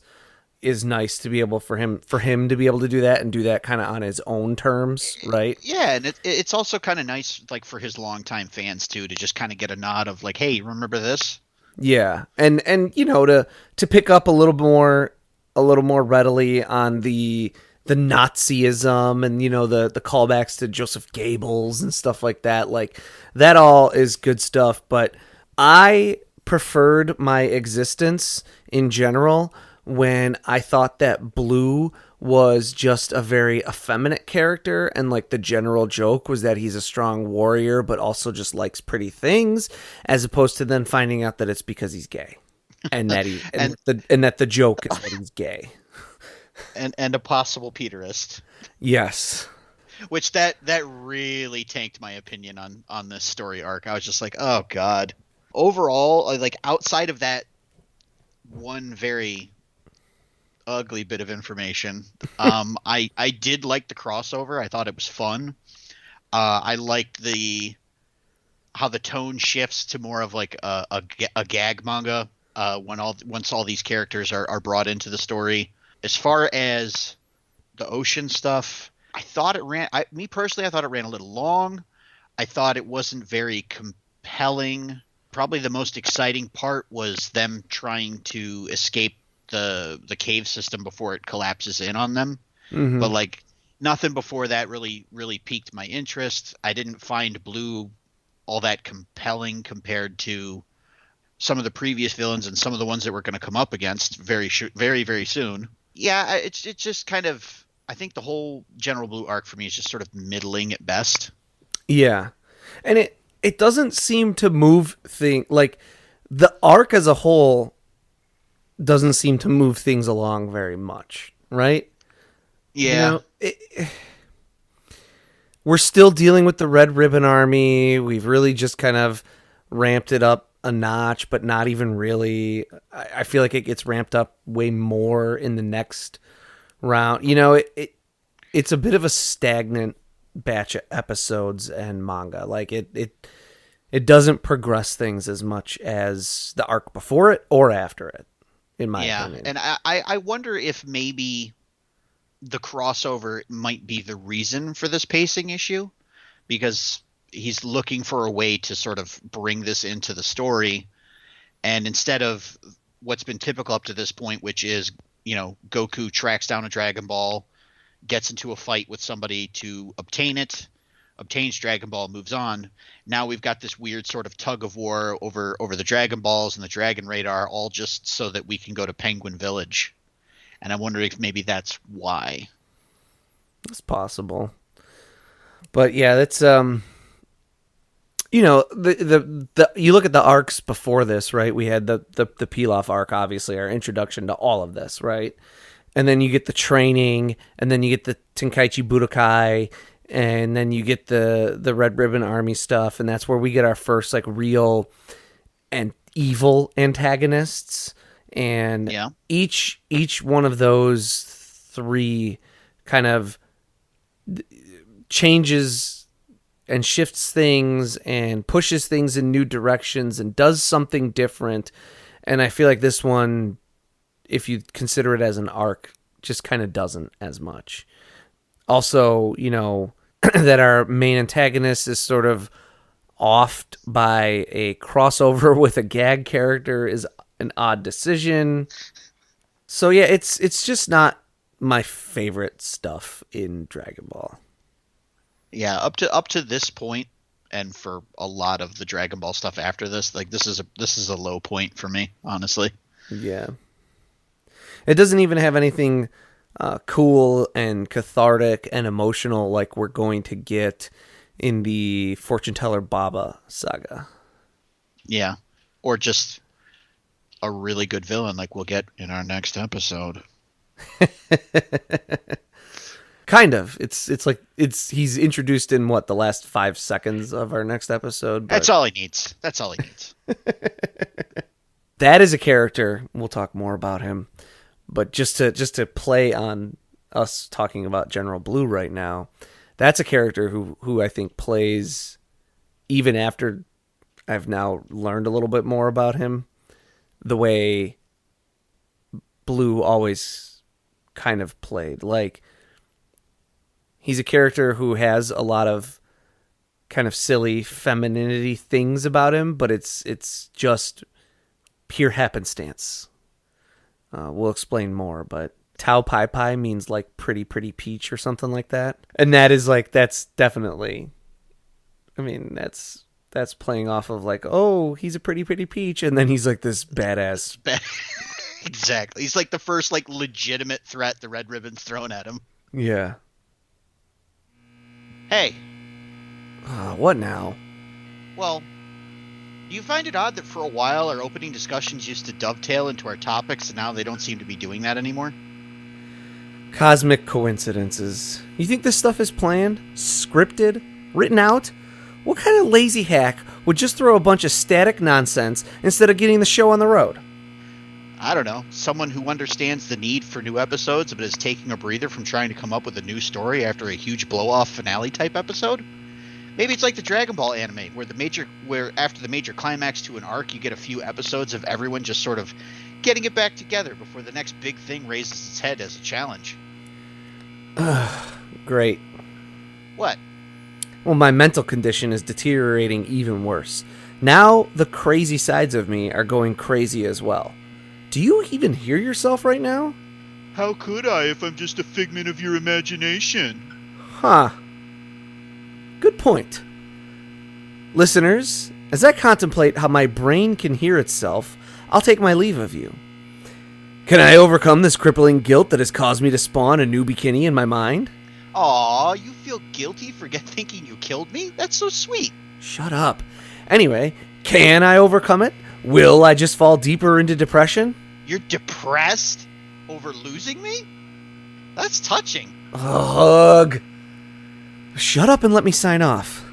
nice to be able for him to be able to do that and do that kind of on his own terms, right? Yeah, and it's also kind of nice, like, for his longtime fans too, to just kind of get a nod of like, hey, remember this? Yeah, and you know, to pick up a little more readily on the Nazism and, you know, the callbacks to Joseph Goebbels and stuff like that. Like, that all is good stuff, but I preferred my existence in general when I thought that Blue was just a very effeminate character, and like the general joke was that he's a strong warrior but also just likes pretty things, as opposed to then finding out that it's because he's gay, and that that the joke is that he's gay, and a possible Peterist. Yes, which that really tanked my opinion on this story arc. I was just like, oh god. Overall, like, outside of that one very ugly bit of information, I did like the crossover. I thought it was fun. I liked how the tone shifts to more of like a gag manga once all these characters are brought into the story. As far as the ocean stuff, I thought it ran. Me personally, I thought it ran a little long. I thought it wasn't very compelling. Probably the most exciting part was them trying to escape the cave system before it collapses in on them. Mm-hmm. But like, nothing before that really piqued my interest. I didn't find Blue all that compelling compared to some of the previous villains and some of the ones that we're going to come up against very soon. Yeah, it's just kind of, I think the whole General Blue arc for me is just sort of middling at best. Yeah, and it doesn't seem to move things, like the arc as a whole doesn't seem to move things along very much, right? Yeah. You know, we're still dealing with the Red Ribbon Army. We've really just kind of ramped it up a notch, but not even really. I feel like it gets ramped up way more in the next round. You know, it's a bit of a stagnant batch of episodes and manga. Like, it doesn't progress things as much as the arc before it or after it, in my opinion. And I wonder if maybe the crossover might be the reason for this pacing issue, because he's looking for a way to sort of bring this into the story, and instead of what's been typical up to this point, which is, you know, Goku tracks down a Dragon Ball, gets into a fight with somebody to obtain it, obtains Dragon Ball, moves on. Now we've got this weird sort of tug of war over the Dragon Balls and the Dragon Radar, all just so that we can go to Penguin Village. And I wonder if maybe that's why. It's possible. But yeah, that's you know, the you look at the arcs before this, right? We had the Pilaf arc, obviously, our introduction to all of this, right? And then you get the training, and then you get the Tenkaichi Budokai, and then you get the Red Ribbon Army stuff, and that's where we get our first like real and evil antagonists. And each one of those three kind of changes and shifts things and pushes things in new directions and does something different. And I feel like this one, if you consider it as an arc, just kind of doesn't as much. Also, you know, that our main antagonist is sort of offed by a crossover with a gag character is an odd decision. So yeah, it's just not my favorite stuff in Dragon Ball. Yeah, up to this point, and for a lot of the Dragon Ball stuff after this, like this is a low point for me, honestly. Yeah. It doesn't even have anything cool and cathartic and emotional like we're going to get in the Fortune Teller Baba saga. Yeah. Or just a really good villain like we'll get in our next episode. Kind of. It's like he's introduced in the last 5 seconds of our next episode. But... That's all he needs. that is a character. We'll talk more about him, but just to play on us talking about General Blue right now, that's a character who I think plays even after I've now learned a little bit more about him, the way Blue always kind of played. Like, he's a character who has a lot of kind of silly femininity things about him, but it's just pure happenstance. We'll explain more, but Tau Pai Pai means like pretty peach or something like that. And that is like, that's definitely, I mean, that's playing off of like, oh, he's a pretty peach, and then he's like this badass. Exactly. He's like the first like legitimate threat the Red Ribbon's thrown at him. Yeah. Hey. What now? Well, do you find it odd that for a while our opening discussions used to dovetail into our topics, and now they don't seem to be doing that anymore? Cosmic coincidences. You think this stuff is planned? Scripted? Written out? What kind of lazy hack would just throw a bunch of static nonsense instead of getting the show on the road? I don't know. Someone who understands the need for new episodes but is taking a breather from trying to come up with a new story after a huge blow-off finale type episode? Maybe it's like the Dragon Ball anime, where after the major climax to an arc, you get a few episodes of everyone just sort of getting it back together before the next big thing raises its head as a challenge. Great. What? Well, my mental condition is deteriorating even worse. Now the crazy sides of me are going crazy as well. Do you even hear yourself right now? How could I if I'm just a figment of your imagination? Huh. Good point. Listeners, as I contemplate how my brain can hear itself, I'll take my leave of you. Can I overcome this crippling guilt that has caused me to spawn a new Bekinney in my mind? Aw, you feel guilty for thinking you killed me? That's so sweet. Shut up. Anyway, can I overcome it? Will I just fall deeper into depression? You're depressed over losing me? That's touching. Ugh. Shut up and let me sign off.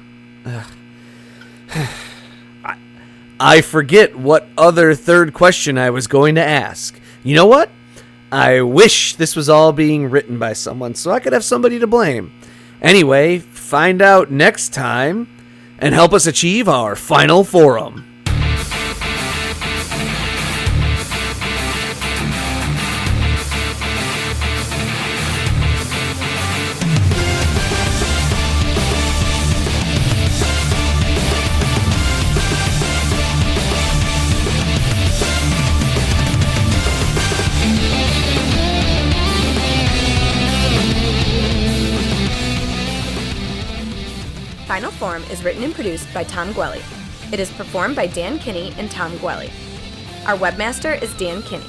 I forget what other third question I was going to ask. You know what? I wish this was all being written by someone so I could have somebody to blame. Anyway, find out next time and help us achieve our final forum. Final Form is written and produced by Tom Gwelly. It is performed by Dan Kinney and Tom Gwelly. Our webmaster is Dan Kinney.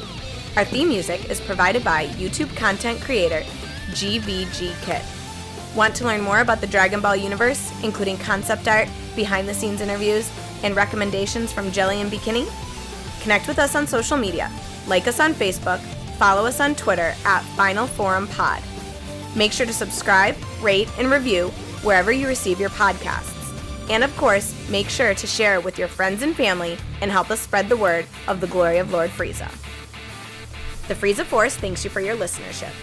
Our theme music is provided by YouTube content creator GVG Kid. Want to learn more about the Dragon Ball universe, including concept art, behind-the-scenes interviews, and recommendations from Jelli and Bekinney? Connect with us on social media. Like us on Facebook, follow us on Twitter at Final Forum Pod. Make sure to subscribe, rate, and review wherever you receive your podcasts. And of course, make sure to share it with your friends and family and help us spread the word of the glory of Lord Frieza. The Frieza Force thanks you for your listenership.